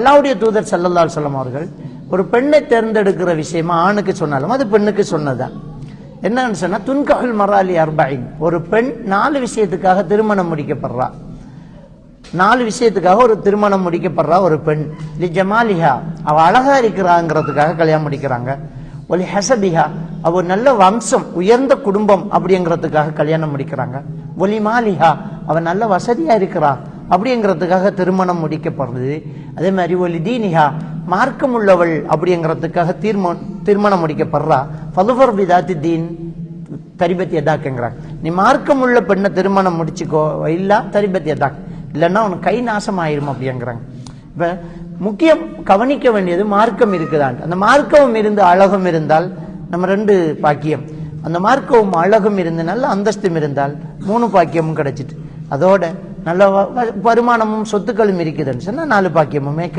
அல்லாஹ்வுடைய தூதர் ஸல்லல்லாஹு அலைஹி வஸல்லம் அவர்கள் ஒரு பெண்ணை தேர்ந்தெடுக்கிற விஷயமா ஆணுக்கு சொன்னாலும் அது பெண்ணுக்கு சொன்னதான். என்னன்னு சொன்னா, துன்கஹுல் மராலி அர்பஇன், ஒரு பெண் 4 விஷயத்துக்காக திருமணம் முடிக்கப்படுறா. 4 விஷயத்துக்காக ஒரு திருமணம் முடிக்கப்படுறா ஒரு பெண். லி ஜமாலிஹா, அவ அழகா இருக்கிறாங்கிறதுக்காக கல்யாணம் முடிக்கிறாங்க. ஒலி ஹசபிஹா, அவ நல்ல வம்சம் உயர்ந்த குடும்பம் அப்படிங்கிறதுக்காக கல்யாணம் முடிக்கிறாங்க. ஒலி மாலிஹா, அவ நல்ல வசதியா இருக்கிறா அப்படிங்கிறதுக்காக திருமணம் முடிக்கப்படுறது. அதே மாதிரி ஒலி தீனிஹா, மார்க்கம் உள்ளவள் அப்படிங்கிறதுக்காக திருமணம் முடிக்கப்படுறா. ஃபலுஃபர் பிதாத்தி தீன் தரிபத் யதாக்குங்கிறாங்க. நீ மார்க்கம் உள்ள பெண்ணை திருமணம் முடிச்சுக்கோ, இல்லா தரிபத் யதாக், இல்லைன்னா உனக்கு கை நாசம் ஆயிரும் அப்படிங்கிறாங்க. இப்ப முக்கியம் கவனிக்க வேண்டியது மார்க்கம் இருக்குதான். அந்த மார்க்கம் இருந்து அழகும் இருந்தால் நம்ம 2 பாக்கியம். அந்த மார்க்கவும் அழகும் இருந்து நல்ல அந்தஸ்தும் இருந்தால் 3 பாக்கியமும் கிடைச்சிட்டு, அதோட நல்ல வருமானமும் சொத்துக்களும் இருக்குதுன்னு சொன்னா 4 பாக்கியமுமே கிடைக்கும்.